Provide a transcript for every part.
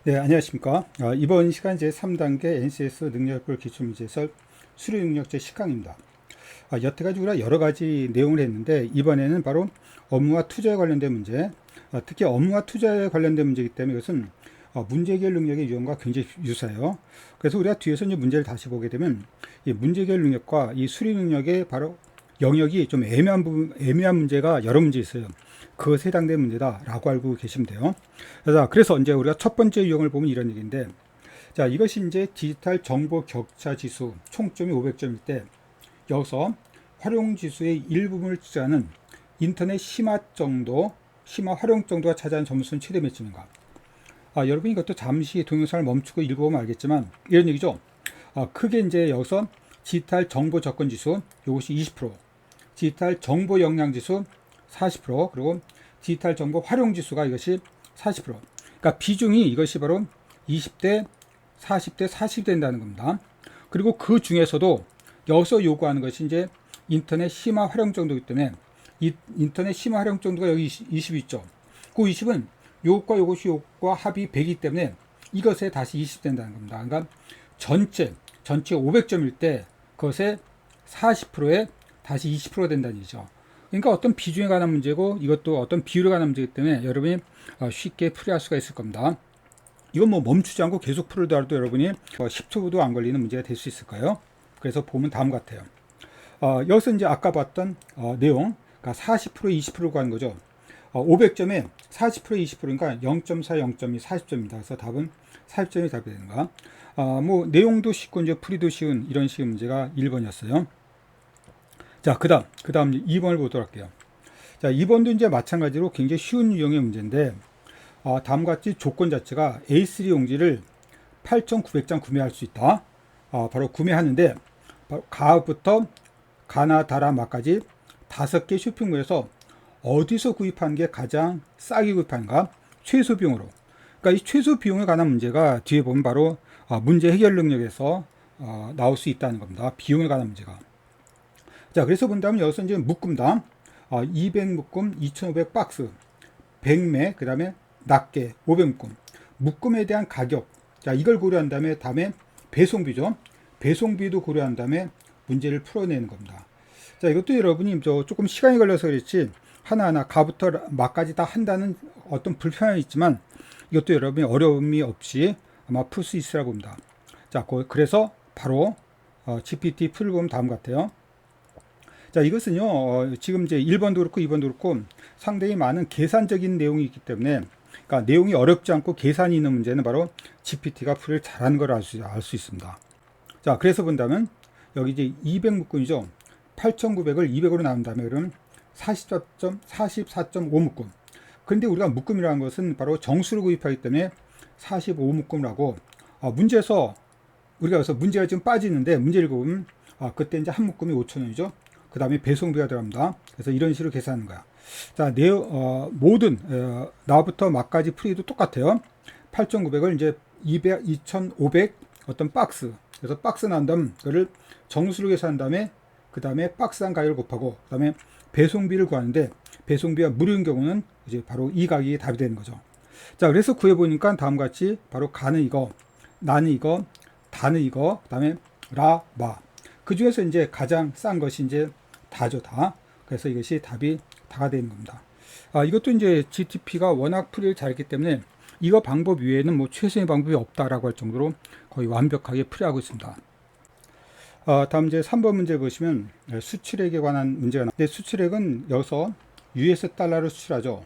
네, 안녕하십니까. 이번 시간 제3단계 NCS 능력별 기출문제에서 수리능력제 10강입니다. 여태까지 우리가 여러 가지 내용을 했는데, 이번에는 바로 업무와 투자에 관련된 문제, 특히 업무와 투자에 관련된 문제이기 때문에 이것은 문제 해결 능력의 유형과 굉장히 유사해요. 그래서 우리가 뒤에서 이제 문제를 다시 보게 되면, 이 문제 해결 능력과 이 수리 능력의 바로 영역이 좀 애매한 문제가 여러 문제 있어요. 그것에 해당되는 문제다라고 알고 계시면 돼요. 그래서 이제 우리가 첫 번째 유형을 보면 이런 얘기인데, 자, 이것이 이제 디지털 정보 격차 지수 총점이 500점일 때, 여기서 활용 지수의 일부분을 취하는 인터넷 심화 활용 정도가 차지하는 점수는 최대 몇 점인가? 여러분 이것도 잠시 동영상을 멈추고 읽어보면 알겠지만 이런 얘기죠. 크게 이제 여기서 디지털 정보 접근 지수 이것이 20%, 디지털 정보 역량 지수 40%, 그리고 디지털 정보 활용 지수가 이것이 40%. 그러니까 비중이 이것이 바로 20대, 40대, 40이 된다는 겁니다. 그리고 그 중에서도 여기서 요구하는 것이 이제 인터넷 심화 활용 정도이기 때문에 이 인터넷 심화 활용 정도가 여기 20 있죠. 그 20은 요것과 요것이 요것과 합이 100이기 때문에 이것에 다시 20 된다는 겁니다. 그러니까 전체 500점일 때 그것의 40%에 다시 20% 된다는 얘기죠. 그러니까 어떤 비중에 관한 문제고 이것도 어떤 비율에 관한 문제이기 때문에 여러분이 쉽게 풀이할 수가 있을 겁니다. 이건 뭐 멈추지 않고 계속 풀더라도 여러분이 10초도 안 걸리는 문제가 될 수 있을 거예요. 그래서 보면 다음 같아요. 여기서 이제 아까 봤던 내용, 그러니까 40% 20%가 하는 거죠. 500점에 40% 20%니까 0.4, 0.2, 40점입니다. 그래서 답은 40점이 답이 되는가. 뭐 내용도 쉽고 이제 풀이도 쉬운 이런 식의 문제가 1번이었어요. 자, 그 다음 2번을 보도록 할게요. 자, 2번도 이제 마찬가지로 굉장히 쉬운 유형의 문제인데, 다음과 같이 조건 자체가 A3 용지를 8,900장 구매할 수 있다. 바로 구매하는데, 바로 가부터 가나 다라 마까지 5개 쇼핑몰에서 어디서 구입하는 게 가장 싸게 구입하는가? 최소 비용으로. 그러니까 이 최소 비용에 관한 문제가 뒤에 보면 바로 문제 해결 능력에서 나올 수 있다는 겁니다. 비용에 관한 문제가. 자, 그래서 본다면 여기서 이제 묶음당 200 묶음 2,500 박스 100매, 그 다음에 낱개 500 묶음. 묶음에 대한 가격. 자, 이걸 고려한 다음에 배송비죠. 배송비도 고려한 다음에 문제를 풀어내는 겁니다. 자, 이것도 여러분이 조금 시간이 걸려서 그렇지 하나하나 가부터 마까지 다 한다는 어떤 불편함이 있지만 이것도 여러분이 어려움이 없이 아마 풀 수 있으라고 봅니다. 자, 그래서 바로 GPT 풀보면 다음 같아요. 자, 이것은요, 지금 이제 1번도 그렇고 2번도 그렇고 상당히 많은 계산적인 내용이 있기 때문에, 그러니까 내용이 어렵지 않고 계산이 있는 문제는 바로 GPT가 풀을 잘하는 걸 알 수 있습니다. 자, 그래서 본다면 여기 이제 200 묶음이죠. 8,900을 200으로 나눈 다음에 그러면 44.5 묶음. 그런데 우리가 묶음이라는 것은 바로 정수를 구입하기 때문에 45 묶음이라고, 문제에서 우리가 여기서 문제가 지금 빠지는데 문제를 보면 그때 이제 한 묶음이 5,000원이죠. 그 다음에 배송비가 들어갑니다. 그래서 이런 식으로 계산하는 거야. 자, 모든 나부터 막까지 풀이도 똑같아요. 8,900을 이제 2,500 어떤 박스. 그래서 박스 난 다음 그거를 정수로 계산한 다음에 그 다음에 박스당 가격을 곱하고 그 다음에 배송비를 구하는데 배송비가 무료인 경우는 이제 바로 이 가격이 답이 되는 거죠. 자, 그래서 구해보니까 다음과 같이 바로 가는 이거, 나는 이거, 다는 이거, 그 다음에 라, 마. 그 중에서 이제 가장 싼 것이 이제 다죠, 다. 그래서 이것이 답이 다가 되는 겁니다. 이것도 이제 GTP가 워낙 풀이를 잘했기 때문에 이거 방법 외에는 뭐 최선의 방법이 없다라고 할 정도로 거의 완벽하게 풀이하고 있습니다. 다음 이제 3번 문제 보시면 수출액에 관한 문제가 나왔는데, 수출액은 여기서 US 달러로 수출하죠.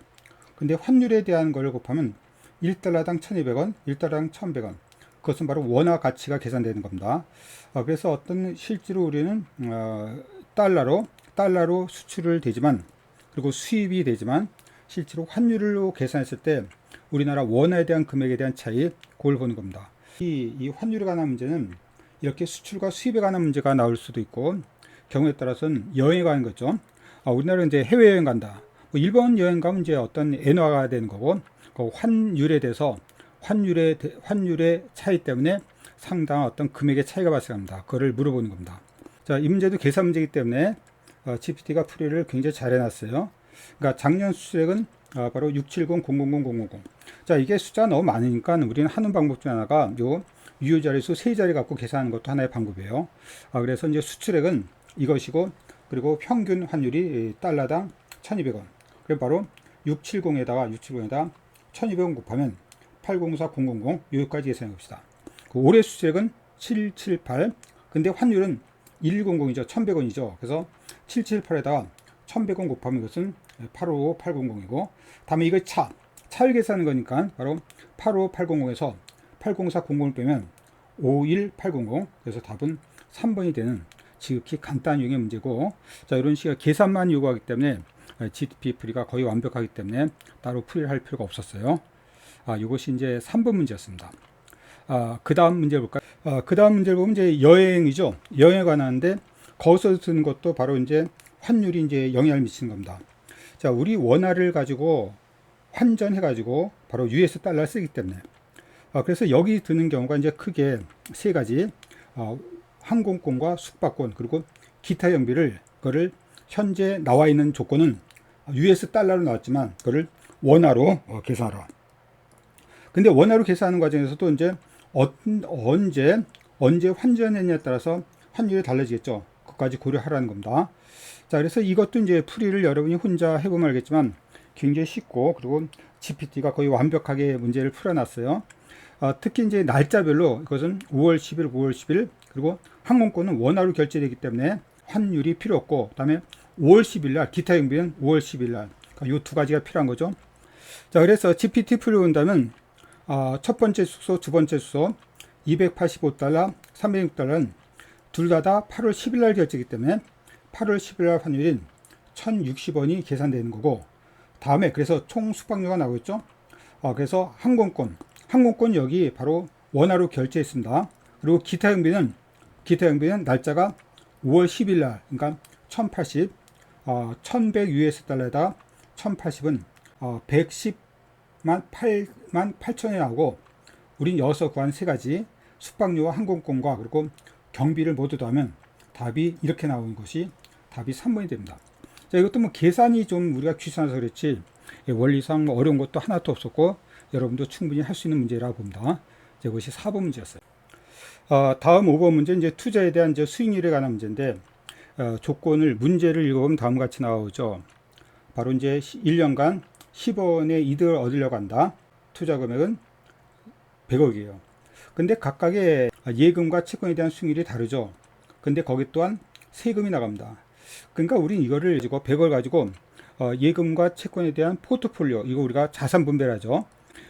근데 환율에 대한 걸 곱하면 1달러당 1,200원, 1달러당 1,100원. 그것은 바로 원화 가치가 계산되는 겁니다. 그래서 어떤 실제로 우리는 달러로 수출을 되지만, 그리고 수입이 되지만 실제로 환율로 계산했을 때 우리나라 원화에 대한 금액에 대한 차이, 그걸 보는 겁니다. 이 환율에 관한 문제는 이렇게 수출과 수입에 관한 문제가 나올 수도 있고, 경우에 따라서는 여행에 관한 거죠. 우리나라는 이제 해외여행 간다. 뭐 일본 여행 가면 이제 어떤 엔화가 되는 거고, 그 환율에 대해서 환율의 차이 때문에 상당한 어떤 금액의 차이가 발생합니다. 그거를 물어보는 겁니다. 자, 이 문제도 계산 문제이기 때문에 GPT가 풀이를 굉장히 잘 해놨어요. 그러니까 작년 수출액은 바로 670-000-000. 자, 이게 숫자가 너무 많으니까 우리는 하는 방법 중 하나가 요 유효자리수 3자리 갖고 계산하는 것도 하나의 방법이에요. 그래서 이제 수출액은 이것이고, 그리고 평균 환율이 달러당 1200원. 그럼 바로 670에다가 1200원 곱하면 804000 여기까지 계산해 봅시다. 그 올해 수출액은 778. 근데 환율은 1100이죠. 1100원이죠. 그래서 778에다가 1100원 곱하면 이것은 8580이고, 다음에 이거 차를 계산하는 거니까 바로 85800에서 80400을 빼면 51800. 그래서 답은 3번이 되는 지극히 간단한 유형의 문제고, 자, 이런 식의 계산만 요구하기 때문에 GDP 풀이가 거의 완벽하기 때문에 따로 풀이를 할 필요가 없었어요. 이것이 이제 3번 문제였습니다. 그 다음 문제 볼까요? 그 다음 문제를 보면 이제 여행이죠. 여행에 관한데, 거기서 드는 것도 바로 이제 환율이 이제 영향을 미치는 겁니다. 자, 우리 원화를 가지고 환전해 가지고 바로 US 달러를 쓰기 때문에, 그래서 여기 드는 경우가 이제 크게 세 가지, 항공권과 숙박권, 그리고 기타 경비를, 그거를 현재 나와 있는 조건은 US 달러로 나왔지만 그거를 원화로 계산하라. 근데 원화로 계산하는 과정에서도 이제 언제 환전했냐에 따라서 환율이 달라지겠죠. 그것까지 고려하라는 겁니다. 자, 그래서 이것도 이제 풀이를 여러분이 혼자 해보면 알겠지만 굉장히 쉽고, 그리고 GPT가 거의 완벽하게 문제를 풀어놨어요. 특히 이제 날짜별로 이것은 5월 10일, 5월 10일, 그리고 항공권은 원화로 결제되기 때문에 환율이 필요 없고, 그다음에 5월 10일 날 기타 경비는 5월 10일 날, 그러니까 이 두 가지가 필요한 거죠. 자, 그래서 GPT 풀이 온다면 첫 번째 숙소, 두 번째 숙소 285달러, 306달러는 둘 다 8월 10일 날 결제이기 때문에 8월 10일 날 환율인 1060원이 계산되는 거고, 다음에 그래서 총 숙박료가 나오겠죠. 그래서 항공권 여기 바로 원화로 결제했습니다. 그리고 기타 경비는 날짜가 5월 10일 날, 그러니까 1080, 1100 US 달러에다가 1080은 110만 8만 8천이 나오고, 우린 여기서 구한 세 가지 숙박료와 항공권과 그리고 경비를 모두 더하면 답이 이렇게 나오는 것이 답이 3번이 됩니다. 자, 이것도 뭐 계산이 좀 우리가 귀찮아서 그렇지 원리상 어려운 것도 하나도 없었고, 여러분도 충분히 할 수 있는 문제라고 봅니다. 이것이 4번 문제였어요. 다음 5번 문제, 이제 투자에 대한 이제 수익률에 관한 문제인데, 문제를 읽어보면 다음과 같이 나오죠. 바로 이제 1년간 10원의 이득을 얻으려고 한다. 투자 금액은 100억이에요. 근데 각각의 예금과 채권에 대한 수익률이 다르죠. 근데 거기 또한 세금이 나갑니다. 그러니까 우린 이거를 가지고 100을 가지고 예금과 채권에 대한 포트폴리오, 이거 우리가 자산 분배를 하죠.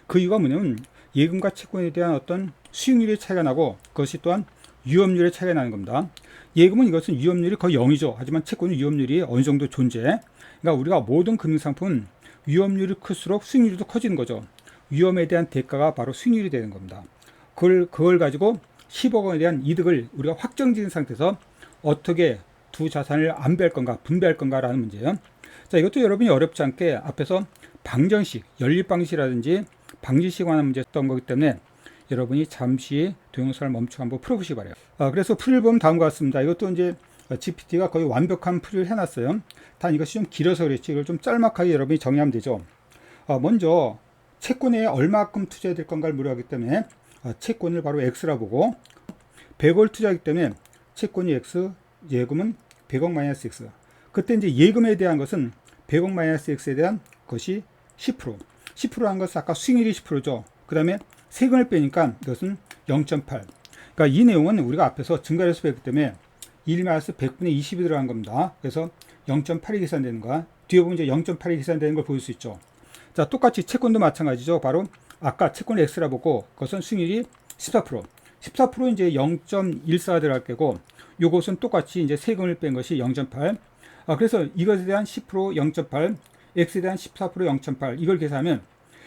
그 이유가 뭐냐면 예금과 채권에 대한 어떤 수익률의 차이가 나고, 그것이 또한 위험률의 차이가 나는 겁니다. 예금은 이것은 위험률이 거의 0이죠. 하지만 채권은 위험률이 어느 정도 존재. 그러니까 우리가 모든 금융상품은 위험률이 클수록 수익률도 커지는 거죠. 위험에 대한 대가가 바로 수익률이 되는 겁니다. 그걸 가지고 10억 원에 대한 이득을 우리가 확정지은 상태에서 어떻게 두 자산을 안배할 건가, 분배할 건가라는 문제예요. 자, 이것도 여러분이 어렵지 않게 앞에서 방정식, 연립방식이라든지 방정식 관한 문제 했던 거기 때문에 여러분이 잠시 동영상을 멈추고 한번 풀어보시기 바래요. 그래서 풀이를 보면 다음과 같습니다. 이것도 이제 GPT가 거의 완벽한 풀이를 해놨어요. 단 이것이 좀 길어서 그렇지 이걸 좀 짤막하게 여러분이 정리하면 되죠. 먼저 채권에 얼마큼 투자해야 될 건가를 물어하기 때문에 채권을 바로 X라 보고, 100을 투자하기 때문에 채권이 X, 예금은 100억 마이너스 X. 그때 이제 예금에 대한 것은 100억 마이너스 X에 대한 것이 10%. 10%한 것은 아까 수익률이 10%죠. 그 다음에 세금을 빼니까 이것은 0.8. 그러니까 이 내용은 우리가 앞에서 증가해서 배웠기 때문에 1-100분의 20이 들어간 겁니다. 그래서 0.8이 계산되는 거야. 뒤에 보면 이제 0.8이 계산되는 걸 보일 수 있죠. 자, 똑같이 채권도 마찬가지죠. 바로 아까 채권 X라 보고 그것은 수익률이 14%. 14% 이제 0.14 들어갈 거고, 요것은 똑같이 이제 세금을 뺀 것이 0.8. 그래서 이것에 대한 10% 0.8, X에 대한 14% 0.8 이걸 계산하면,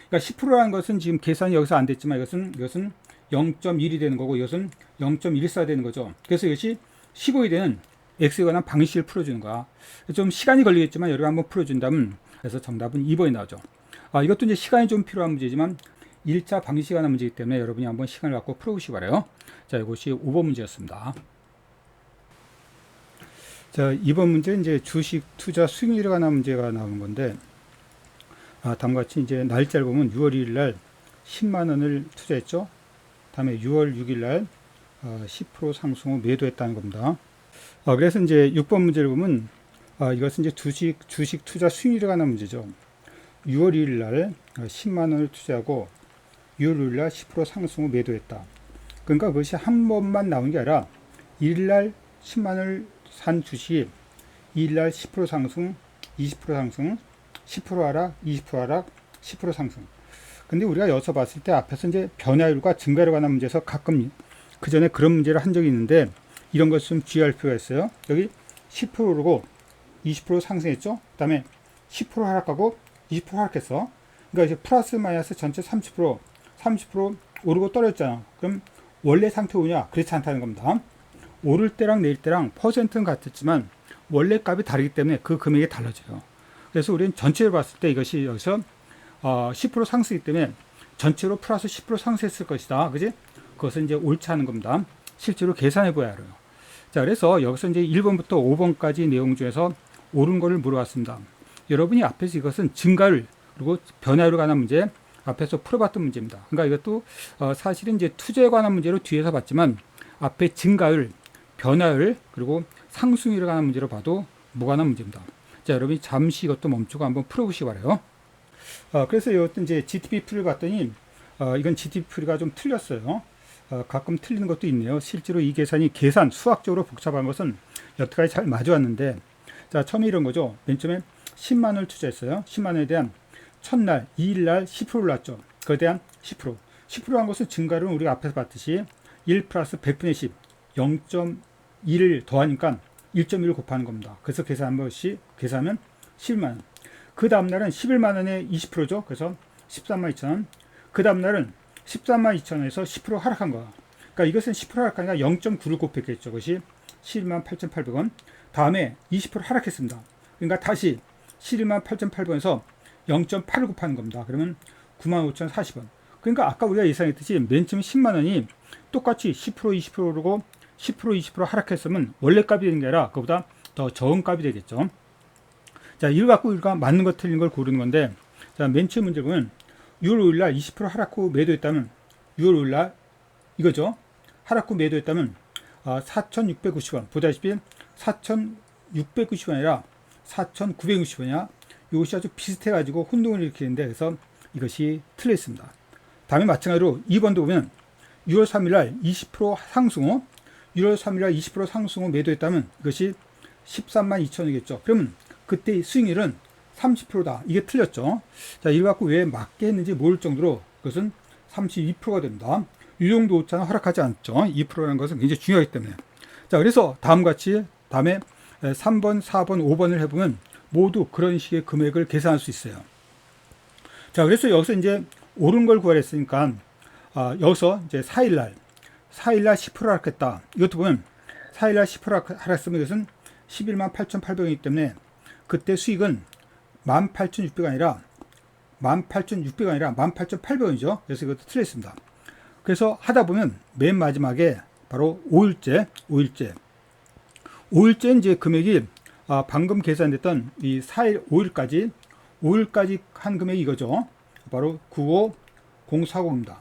그러니까 10%라는 것은 지금 계산이 여기서 안 됐지만 이것은 0.1이 되는 거고, 이것은 0.14 되는 거죠. 그래서 이것이 15이 되는 X에 관한 방식을 풀어주는 거야. 좀 시간이 걸리겠지만 여러분 한번 풀어준다면, 그래서 정답은 2번이 나오죠. 이것도 이제 시간이 좀 필요한 문제지만 1차 방식에 관한 문제이기 때문에 여러분이 한번 시간을 갖고 풀어보시기 바라요. 자, 이것이 5번 문제였습니다. 자, 2번 문제 이제 주식 투자 수익률에 관한 문제가 나오는 건데, 다음과 같이 이제 날짜를 보면 6월 1일 날 10만 원을 투자했죠. 다음에 6월 6일 날 10% 상승 후 매도했다는 겁니다. 그래서 이제 6번 문제를 보면 이것은 이제 주식 투자 수익률에 관한 문제죠. 6월 2일 날 10만 원을 투자하고 6월 5일 날 10% 상승 후 매도했다. 그러니까 그것이 한 번만 나온 게 아니라 1일 날 10만 원을 산 주식이 2일 날 10% 상승, 20% 상승, 10% 하락, 20% 하락, 10% 상승. 근데 우리가 여기서 봤을 때 앞에서 이제 변화율과 증가율에 관한 문제에서 가끔 그 전에 그런 문제를 한 적이 있는데 이런 것을 좀 주의할 필요가 있어요. 여기 10%고 20% 상승했죠. 그 다음에 10% 하락하고 20% 하락했어. 그러니까 이제 플러스 마이너스 전체 30% 오르고 떨어졌잖아. 그럼 원래 상태 오냐? 그렇지 않다는 겁니다. 오를 때랑 내릴 때랑 퍼센트는 같았지만 원래 값이 다르기 때문에 그 금액이 달라져요. 그래서 우리는 전체를 봤을 때 이것이 여기서 10% 상승이기 때문에 전체로 플러스 10% 상승했을 것이다. 그지? 그것은 이제 옳지 않은 겁니다. 실제로 계산해 보야 알아요. 자, 그래서 여기서 이제 1번부터 5번까지 내용 중에서 옳은 거를 물어봤습니다. 여러분이 앞에서 이것은 증가율 그리고 변화율에 관한 문제 앞에서 풀어봤던 문제입니다. 그러니까 이것도 사실은 이제 투자에 관한 문제로 뒤에서 봤지만 앞에 증가율, 변화율 그리고 상승률에 관한 문제로 봐도 무관한 문제입니다. 자, 여러분이 잠시 이것도 멈추고 한번 풀어보시기 바라요. 그래서 이것도 이제 GTP 풀을 봤더니 이건 GTP 풀이가 좀 틀렸어요. 가끔 틀리는 것도 있네요. 실제로 이 계산이 수학적으로 복잡한 것은 여태까지 잘 맞아왔는데, 자, 처음에 이런 거죠. 맨 처음에 10만 원을 투자했어요. 10만 원에 대한 첫날, 2일 날 10% 올랐죠. 그에 대한 10%. 10%한 것은 증가율은 우리가 앞에서 봤듯이 1 플러스 100분의 10, 0.1을 더하니까 1.1을 곱하는 겁니다. 그래서 계산하면 11만 원. 그 다음날은 11만 원에 20%죠. 그래서 13만 2천 원. 그 다음날은 13만 2천 원에서 10% 하락한 거야. 그러니까 이것은 10% 하락하니까 0.9를 곱했겠죠. 그것이 11만 8,800원. 다음에 20% 하락했습니다. 그러니까 다시 11만 8,800원에서 0.8을 곱하는 겁니다. 그러면 9만 5,040원. 그러니까 아까 우리가 예상했듯이 맨 처음 10만 원이 똑같이 10% 20% 오르고 10% 20% 하락했으면 원래 값이 되는 게 아니라 그보다 더 적은 값이 되겠죠. 자, 이걸 갖고 우리가 맞는 거 틀린 걸 고르는 건데, 자, 맨 처음 문제 보면 6월 5일 날 20% 하락 후 매도했다면 6월 5일 날 이거죠. 하락 후 매도했다면 4,690원. 보다시피 4,690원이 아니라 4,960원이야. 이것이 아주 비슷해가지고 혼동을 일으키는데, 그래서 이것이 틀렸습니다. 다음에 마찬가지로 2번도 보면 6월 3일 날 20% 상승 후 6월 3일 날 20% 상승 후 매도했다면 이것이 13만 2천원이겠죠. 그러면 그때 수익률은 30%다. 이게 틀렸죠. 자, 이걸 갖고 왜 맞게 했는지 모를 정도로 그것은 32%가 됩니다. 이 정도 오차는 허락하지 않죠. 2%라는 것은 굉장히 중요하기 때문에. 자, 그래서 다음과 같이 다음에 3번, 4번, 5번을 해보면 모두 그런 식의 금액을 계산할 수 있어요. 자, 그래서 여기서 이제 옳은 걸 구하랬으니까 여기서 이제 4일날 10% 하락했다. 이것도 보면 4일날 10% 하락했으면 이것은 11만 8,800원이기 때문에 그때 수익은 18,600원 아니라 18,600원 아니라 18,800원이죠. 그래서 이것도 틀렸습니다. 그래서 하다 보면 맨 마지막에 바로 5일째 이제 금액이 방금 계산됐던 이 4일 5일까지 한 금액이 이거죠. 바로 95040입니다.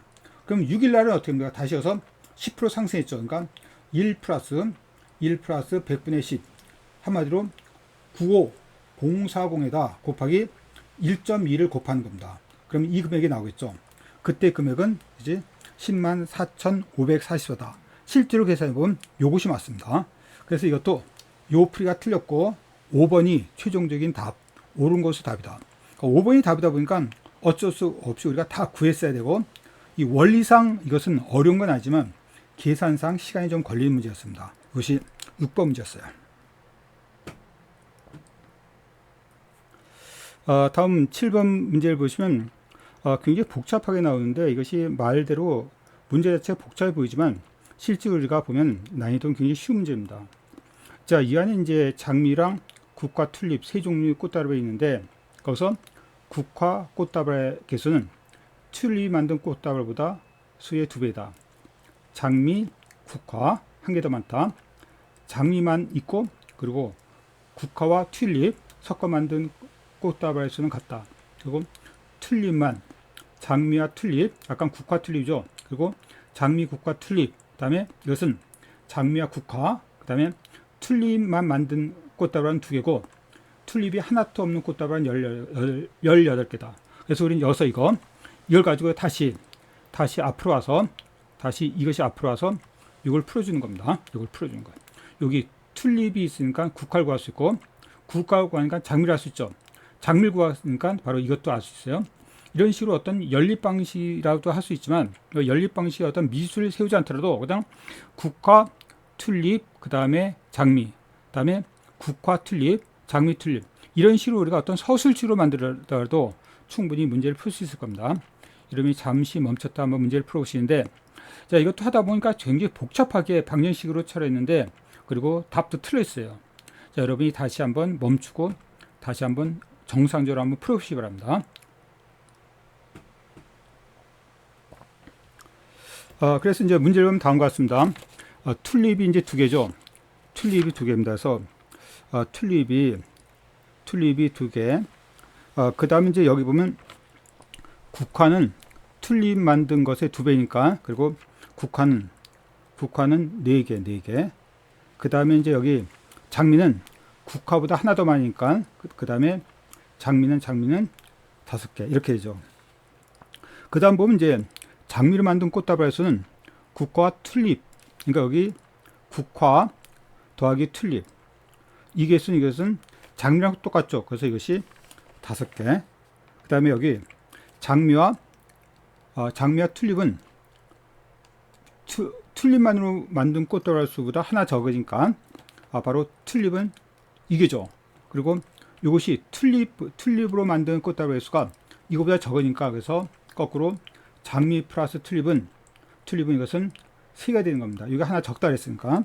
그럼 6일 날은 어떻게 됩니까? 다시 여서 10% 상승했죠. 그러니까 1 플러스 100분의 10 한마디로 95040에다 곱하기 1.2를 곱하는 겁니다. 그럼 이 금액이 나오겠죠. 그때 금액은 이제 10만 4,540원이다. 실제로 계산해보면 이것이 맞습니다. 그래서 이것도 요 풀이가 틀렸고 5번이 최종적인 답, 옳은 것이 답이다. 그러니까 5번이 답이다 보니까 어쩔 수 없이 우리가 다 구했어야 되고, 이 원리상 이것은 어려운 건 아니지만 계산상 시간이 좀 걸리는 문제였습니다. 이것이 6번 문제였어요. 다음 7번 문제를 보시면 굉장히 복잡하게 나오는데, 이것이 말대로 문제 자체가 복잡해 보이지만 실제 우리가 보면 난이도는 굉장히 쉬운 문제입니다. 자, 이 안에 이제 장미랑 국화, 튤립 세 종류의 꽃다발이 있는데, 거기서 국화 꽃다발의 개수는 튤립이 만든 꽃다발보다 수의 2배다. 장미, 국화 한 개 더 많다. 장미만 있고 그리고 국화와 튤립 섞어 만든 꽃다발의 수는 같다. 그리고 튤립만 장미와 튤립, 약간 국화 튤립이죠. 그리고 장미, 국화, 튤립. 그다음에 이것은 장미와 국화, 그다음에 튤립만 만든 꽃다발은 2개고 튤립이 하나도 없는 꽃다발은 18개다. 그래서 우리는 여기서 이걸 가지고 다시 앞으로 와서 이것이 앞으로 와서 이걸 풀어주는 겁니다. 이걸 풀어주는 거예요. 여기 튤립이 있으니까 국화를 구할 수 있고, 국화를 구하니까 장미를 할 수 있죠. 장미를 구하니까 바로 이것도 알 수 있어요. 이런 식으로 어떤 연립 방식이라도 할 수 있지만, 연립 방식의 어떤 미술을 세우지 않더라도 그냥 국화, 튤립, 그 다음에 장미, 그 다음에 국화, 튤립, 장미, 튤립, 이런 식으로 우리가 어떤 서술지로 만들더라도 충분히 문제를 풀 수 있을 겁니다. 이름이 잠시 멈췄다 한번 문제를 풀어보시는데, 자, 이것도 하다 보니까 굉장히 복잡하게 방정식으로 차려있는데, 그리고 답도 틀려 있어요. 자, 여러분이 다시 한번 멈추고 다시 한번 정상적으로 한번 풀어보시기 바랍니다. 그래서 이제 문제를 보면 다음과 같습니다. 튤립이 이제 2개죠. 튤립이 2개입니다. 그래서 튤립이 2개. 그 다음에 이제 여기 보면 국화는 튤립 만든 것의 2배니까, 그리고 국화는 4개. 그 다음에 이제 여기 장미는 국화보다 하나 더 많으니까, 그 다음에 장미는 5개. 이렇게 되죠. 그 다음 보면 이제 장미를 만든 꽃다발에서는 국화와 튤립, 그러니까 여기 국화 더하기 튤립, 이것은 장미랑 똑같죠. 그래서 이것이 5개. 그 다음에 여기 장미와 튤립은 튤립만으로 만든 꽃다발 수보다 하나 적으니까 바로 튤립은 이게죠. 그리고 이것이 튤립으로 만든 꽃다발 수가 이거보다 적으니까, 그래서 거꾸로 장미 플러스 튤립은 이것은 3가 되는 겁니다. 이거 하나 적다 그랬으니까.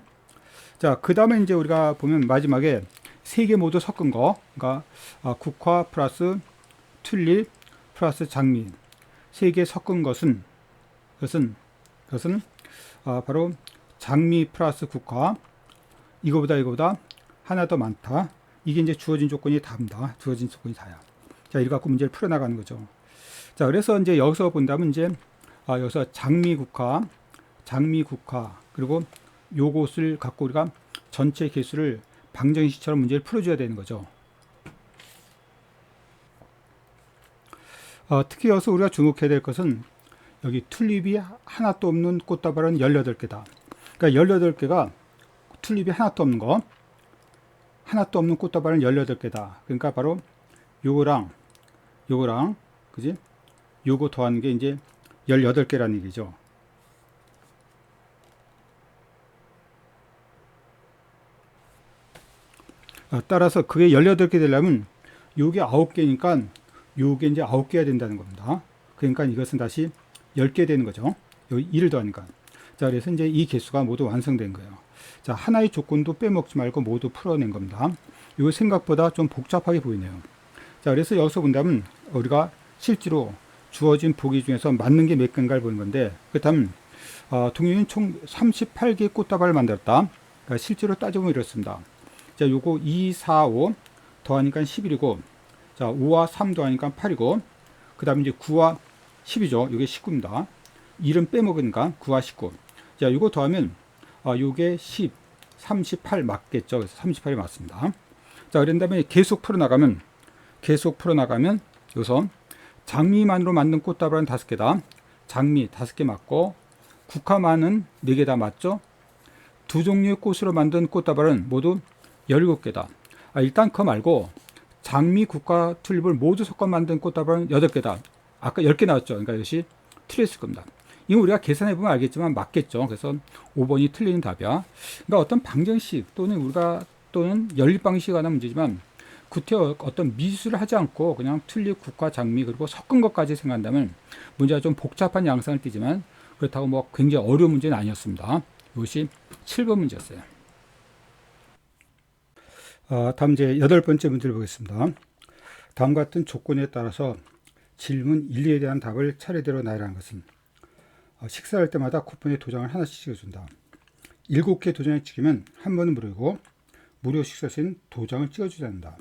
자, 그 다음에 이제 우리가 보면 마지막에 3개 모두 섞은 거, 그러니까 국화 플러스 튤립 플러스 장미 3개 섞은 것은 바로 장미 플러스 국화, 이거보다 하나 더 많다. 이게 이제 주어진 조건이 다입니다. 주어진 조건이 다야. 자, 이거 갖고 문제를 풀어나가는 거죠. 자, 그래서 이제 여기서 본다면 이제 여기서 장미 국화, 그리고 요것을 갖고 우리가 전체 개수를 방정식처럼 문제를 풀어줘야 되는 거죠. 특히 여기서 우리가 주목해야 될 것은 여기 튤립이 하나도 없는 꽃다발은 18개다. 그러니까 18개가 튤립이 하나도 없는 꽃다발은 18개다. 그러니까 바로 요거랑 그지? 요거 더하는 게 이제 18개라는 얘기죠. 따라서 그게 18개 되려면 요게 9개니까 요게 이제 9개가 된다는 겁니다. 그러니까 이것은 다시 10개 되는 거죠. 여기 1을 더하니까. 자, 그래서 이제 이 개수가 모두 완성된 거예요. 자, 하나의 조건도 빼먹지 말고 모두 풀어낸 겁니다. 이거 생각보다 좀 복잡하게 보이네요. 자, 그래서 여기서 본다면 우리가 실제로 주어진 보기 중에서 맞는 게 몇 개인가를 보는 건데, 그렇다면 동료는 총 38개의 꽃다발을 만들었다. 그러니까 실제로 따져보면 이렇습니다. 자, 요거 2, 4, 5 더하니까 11이고, 자, 5와 3 더하니까 8이고, 그 다음에 이제 9와 10이죠. 요게 19입니다. 1은 빼먹으니까 9와 19. 자, 요거 더하면 요게 10, 38 맞겠죠. 그래서 38이 맞습니다. 자, 그런 다음에 계속 풀어나가면 여기서 장미만으로 만든 꽃다발은 5개다. 장미 5개 맞고, 국화만은 4개다 맞죠? 두 종류의 꽃으로 만든 꽃다발은 모두 17개다. 일단 그거 말고 장미, 국화, 튤립을 모두 섞어 만든 꽃다발은 8개다. 아까 10개 나왔죠. 그러니까 이것이 틀렸을 겁니다. 이거 우리가 계산해 보면 알겠지만 맞겠죠. 그래서 5번이 틀리는 답이야. 그러니까 어떤 방정식 또는 연립 방식에 관한 문제지만, 구태 어떤 미술을 하지 않고 그냥 튤립, 국화, 장미 그리고 섞은 것까지 생각한다면 문제가 좀 복잡한 양상을 띠지만, 그렇다고 뭐 굉장히 어려운 문제는 아니었습니다. 이것이 7번 문제였어요. 다음 이제 8번째 문제를 보겠습니다. 다음 같은 조건에 따라서 질문 1, 2에 대한 답을 차례대로 나열하는 것은, 식사할 때마다 쿠폰에 도장을 하나씩 찍어준다. 7개 도장을 찍으면 한 번은 무료고, 무료 식사 시에는 도장을 찍어주지 않는다.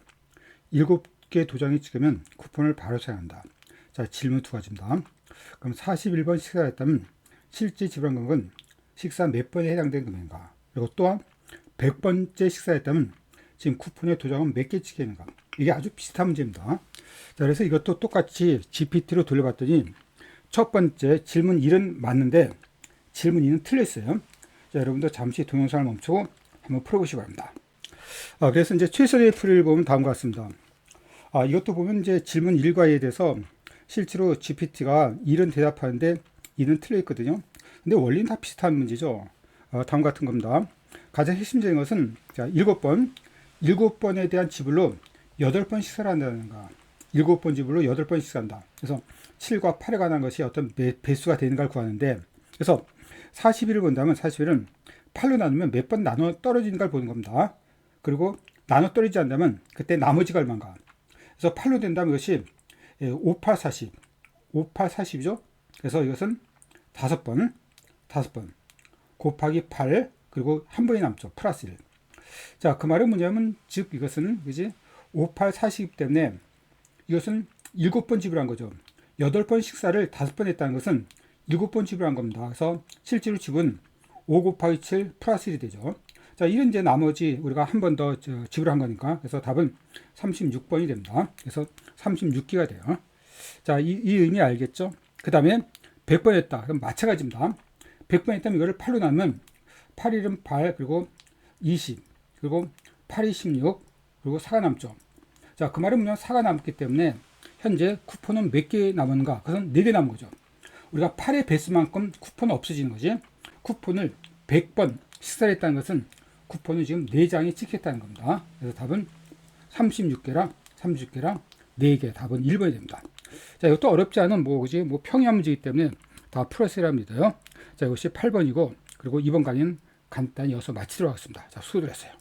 7개 도장이 찍으면 쿠폰을 바로 사용한다. 자, 질문 2가지입니다. 그럼 41번 식사를 했다면 실제 지불한 금액은 식사 몇 번에 해당되는 금액인가? 그리고 또한 100번째 식사했다면 지금 쿠폰의 도장은 몇 개 찍히는가? 이게 아주 비슷한 문제입니다. 자, 그래서 이것도 똑같이 GPT로 돌려봤더니 첫 번째 질문 1은 맞는데 질문 2는 틀렸어요. 자, 여러분도 잠시 동영상을 멈추고 한번 풀어보시기 바랍니다. 그래서 이제 최선의 풀이를 보면 다음과 같습니다. 이것도 보면 이제 질문 1과 2에 대해서 실제로 GPT가 1은 대답하는데 2는 틀려 있거든요. 근데 원리는 다 비슷한 문제죠. 다음 같은 겁니다. 가장 핵심적인 것은 자, 7번에 대한 지불로 8번 식사를 한다는가. 7번 지불로 8번 식사한다. 그래서 7과 8에 관한 것이 어떤 배수가 되는가를 구하는데, 그래서 41을 본다면 41은 8로 나누면 몇 번 나눠 떨어지는가를 보는 겁니다. 그리고 나눠 떨어지지 않다면 그때 나머지가 얼마인가. 그래서 8로 된다면 이것이 5, 8, 40. 5, 8, 40이죠. 그래서 이것은 5번 곱하기 8, 그리고 한 번이 남죠. 플러스 1. 자, 그 말은 뭐냐면, 즉, 이것은, 그지? 5, 8, 40이기 때문에 이것은 7번 지불한 거죠. 8번 식사를 5번 했다는 것은 7번 지불한 겁니다. 그래서 실제로 지불은 5 곱하기 7 플러스 1이 되죠. 자, 이런 이제 나머지 우리가 한 번 더 지불한 거니까. 그래서 답은 36번이 됩니다. 그래서 36기가 돼요. 자, 이 의미 알겠죠? 그 다음에 100번 했다. 그럼 마찬가지입니다. 100번 했다면 이거를 8로 나누면 8일은 8, 그리고 20, 그리고 8이 16, 그리고 4가 남죠. 자, 그 말은 뭐냐? 4가 남기 때문에 현재 쿠폰은 몇 개 남았는가? 그것은 4개 남은 거죠. 우리가 8의 배수만큼 쿠폰은 없어지는 거지. 쿠폰을 100번 식사를 했다는 것은 쿠폰은 지금 4장이 찍혔다는 겁니다. 그래서 답은 36개랑 4개, 답은 1번이 됩니다. 자, 이것도 어렵지 않은 그지? 평이한 문제이기 때문에 다 풀었으리라 믿어요. 자, 이것이 8번이고, 그리고 이번 강의는 간단히 여기서 마치도록 하겠습니다. 자, 수고들 했어요.